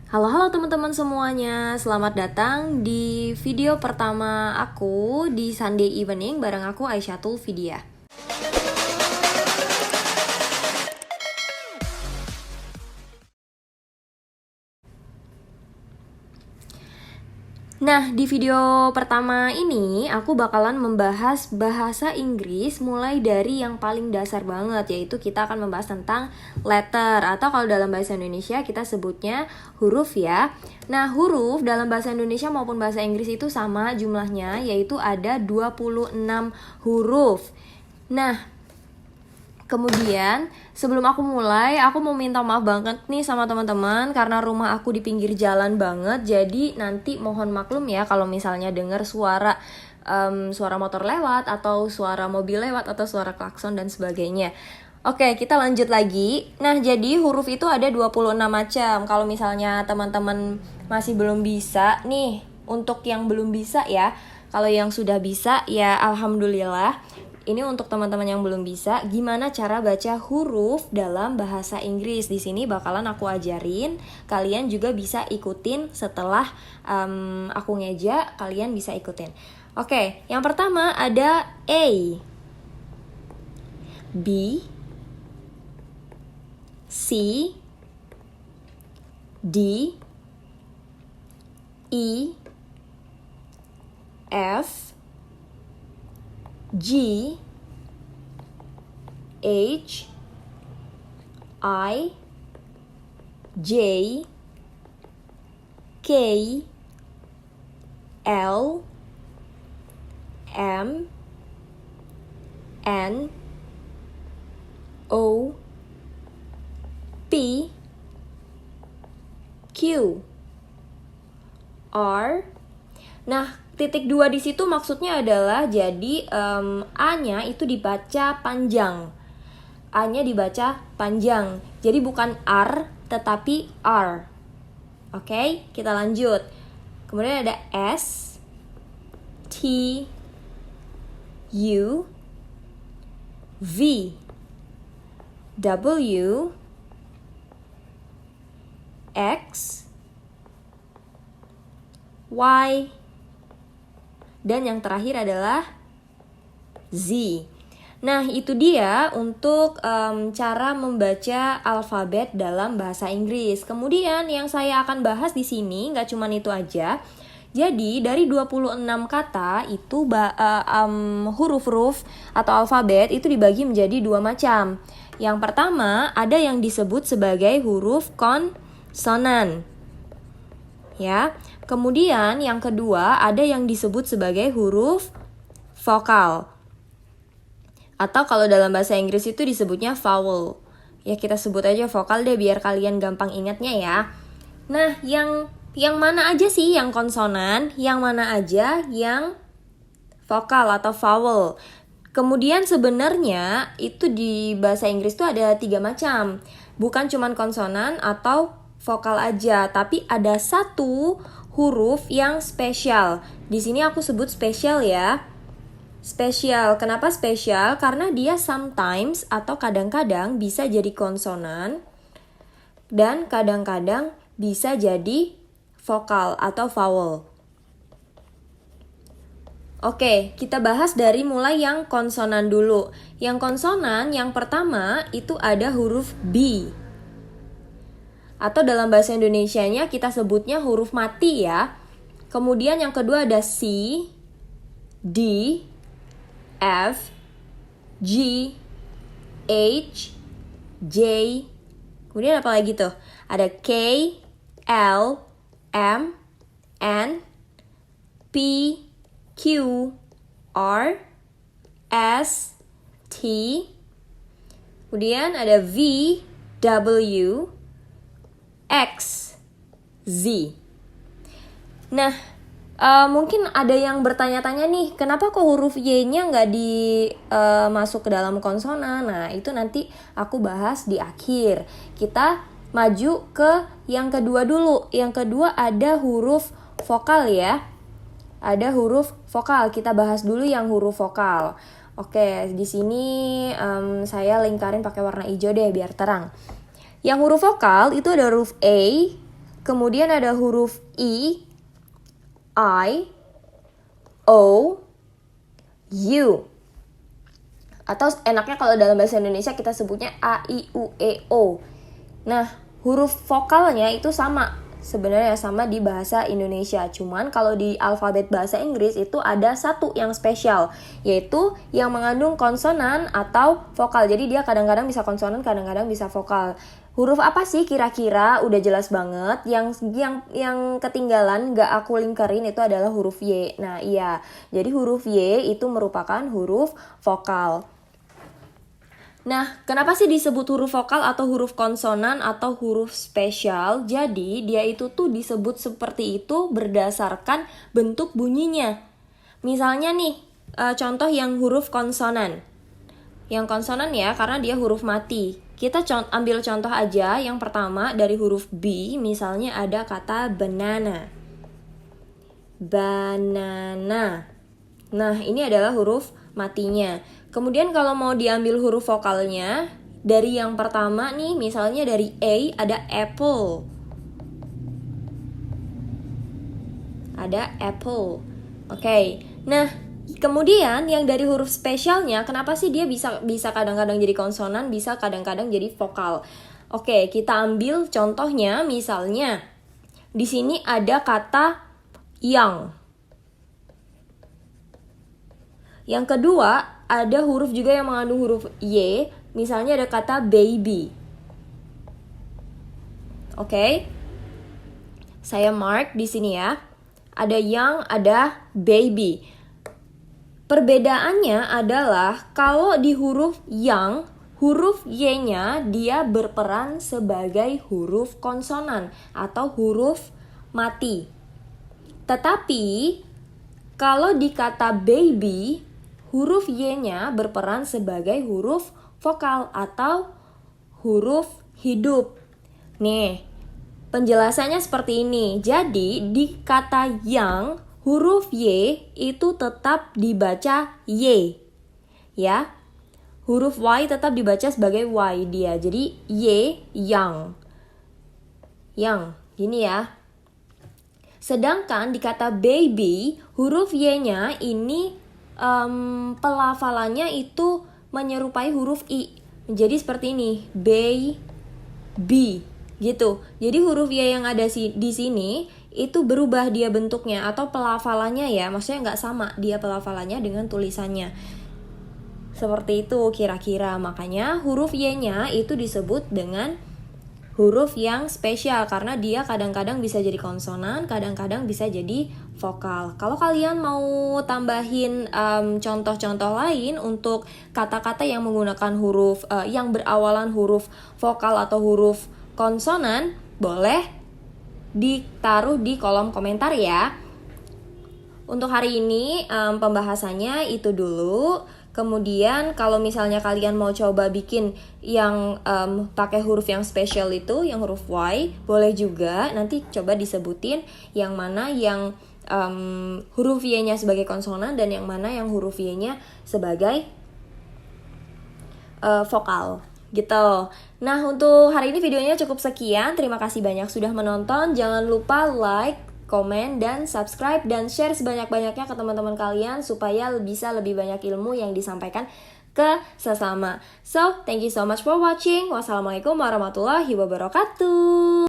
Halo teman-teman semuanya, selamat datang di video pertama aku di Sunday Evening bareng aku Aisyatul Vidya. Nah, di video pertama ini aku bakalan membahas bahasa Inggris mulai dari yang paling dasar banget, yaitu kita akan membahas tentang letter atau kalau dalam bahasa Indonesia kita sebutnya huruf ya. Nah, huruf dalam bahasa Indonesia maupun bahasa Inggris itu sama jumlahnya, yaitu ada 26 huruf. Nah, kemudian, sebelum aku mulai, aku mau minta maaf banget nih sama teman-teman karena rumah aku di pinggir jalan banget. Jadi nanti mohon maklum ya kalau misalnya dengar suara motor lewat atau suara mobil lewat atau suara klakson dan sebagainya. Oke, kita lanjut lagi. Nah, jadi huruf itu ada 26 macam. Kalau misalnya teman-teman masih belum bisa nih, untuk yang belum bisa ya. Kalau yang sudah bisa ya alhamdulillah. Ini untuk teman-teman yang belum bisa, gimana cara baca huruf dalam bahasa Inggris. Di sini bakalan aku ajarin, kalian juga bisa ikutin setelah aku ngeja, kalian bisa ikutin. Oke, yang pertama ada A, B, C, D, E, F, G, H, I, J, K, L, M, N, O, P, Q, R. Nah, titik 2 di situ maksudnya adalah jadi A-nya itu dibaca panjang. A-nya dibaca panjang. Jadi bukan R tetapi R. Oke, kita lanjut. Kemudian ada S, T, U, V, W, X, Y, dan yang terakhir adalah Z. Nah, itu dia untuk cara membaca alfabet dalam bahasa Inggris. Kemudian yang saya akan bahas di sini nggak cuma itu aja. Jadi dari 26 kata itu huruf-huruf atau alfabet itu dibagi menjadi dua macam. Yang pertama ada yang disebut sebagai huruf konsonan. Ya. Kemudian yang kedua ada yang disebut sebagai huruf vokal. Atau kalau dalam bahasa Inggris itu disebutnya vowel. Ya kita sebut aja vokal deh biar kalian gampang ingatnya ya. Nah, yang mana aja sih yang konsonan, yang mana aja yang vokal atau vowel. Kemudian sebenarnya itu di bahasa Inggris itu ada 3 macam. Bukan cuma konsonan atau vokal aja, tapi ada satu huruf yang spesial. Di sini aku sebut spesial ya. Spesial. Kenapa spesial? Karena dia sometimes atau kadang-kadang bisa jadi konsonan dan kadang-kadang bisa jadi vokal atau vowel. Oke, kita bahas dari mulai yang konsonan dulu. Yang konsonan yang pertama itu ada huruf B. Atau dalam bahasa Indonesianya kita sebutnya huruf mati ya. Kemudian yang kedua ada C, D, F, G, H, J. Kemudian apa lagi tuh? Ada K, L, M, N, P, Q, R, S, T. Kemudian ada V, W, X, Z. Nah, mungkin ada yang bertanya-tanya nih, kenapa kok huruf Y-nya nggak masuk ke dalam konsonan? Nah, itu nanti aku bahas di akhir. Kita maju ke yang kedua dulu. Yang kedua ada huruf vokal ya. Ada huruf vokal. Kita bahas dulu yang huruf vokal. Oke, di sini saya lingkarin pakai warna hijau deh biar terang. Yang huruf vokal itu ada huruf A, kemudian ada huruf I, O, U. Atau enaknya kalau dalam bahasa Indonesia kita sebutnya A, I, U, E, O. Nah, huruf vokalnya itu sama, sebenarnya sama di bahasa Indonesia. Cuman kalau di alfabet bahasa Inggris itu ada satu yang spesial, yaitu yang mengandung konsonan atau vokal. Jadi dia kadang-kadang bisa konsonan, kadang-kadang bisa vokal. Huruf apa sih kira-kira? Udah jelas banget. Yang ketinggalan gak aku lingkarin itu adalah huruf Y. Nah iya, jadi huruf Y itu merupakan huruf vokal. Nah, kenapa sih disebut huruf vokal atau huruf konsonan atau huruf spesial? Jadi dia itu tuh disebut seperti itu berdasarkan bentuk bunyinya. Misalnya nih, contoh yang huruf konsonan. Yang konsonan ya, karena dia huruf mati. Kita ambil contoh aja, yang pertama dari huruf B, misalnya ada kata banana. Banana. Nah, ini adalah huruf matinya. Kemudian kalau mau diambil huruf vokalnya, dari yang pertama nih, misalnya dari A ada apple. Ada apple. Oke. Nah, kemudian yang dari huruf spesialnya, kenapa sih dia bisa kadang-kadang jadi konsonan, bisa kadang-kadang jadi vokal? Oke, kita ambil contohnya, misalnya di sini ada kata yang. Yang kedua, ada huruf juga yang mengandung huruf Y, misalnya ada kata baby. Oke. Saya mark di sini ya. Ada yang, ada baby. Perbedaannya adalah kalau di huruf yang, huruf Y-nya dia berperan sebagai huruf konsonan atau huruf mati. Tetapi kalau di kata baby, huruf Y-nya berperan sebagai huruf vokal atau huruf hidup. Nih, penjelasannya seperti ini. Jadi di kata yang, huruf Y itu tetap dibaca Y. Ya. Huruf Y tetap dibaca sebagai Y dia. Jadi Y yang. Yang, gini ya. Sedangkan di kata baby, huruf Y-nya ini pelafalannya itu menyerupai huruf I. Jadi seperti ini, baby gitu. Jadi huruf Y yang ada di sini itu berubah dia bentuknya atau pelafalannya ya, maksudnya nggak sama dia pelafalannya dengan tulisannya. Seperti itu kira-kira, makanya huruf Y-nya itu disebut dengan huruf yang spesial karena dia kadang-kadang bisa jadi konsonan, kadang-kadang bisa jadi vokal. Kalau kalian mau tambahin contoh-contoh lain untuk kata-kata yang menggunakan huruf yang berawalan huruf vokal atau huruf konsonan, boleh ditaruh di kolom komentar ya. Untuk hari ini pembahasannya itu dulu. Kemudian kalau misalnya kalian mau coba bikin yang pakai huruf yang spesial itu, yang huruf Y, boleh juga. Nanti coba disebutin yang mana yang huruf Y-nya sebagai konsonan dan yang mana yang huruf Y-nya sebagai vokal gitu. Nah, untuk hari ini videonya cukup sekian. Terima kasih banyak sudah menonton. Jangan lupa like, komen, dan subscribe, dan share sebanyak-banyaknya ke teman-teman kalian supaya bisa lebih banyak ilmu yang disampaikan ke sesama. So, thank you so much for watching. Wassalamualaikum warahmatullahi wabarakatuh.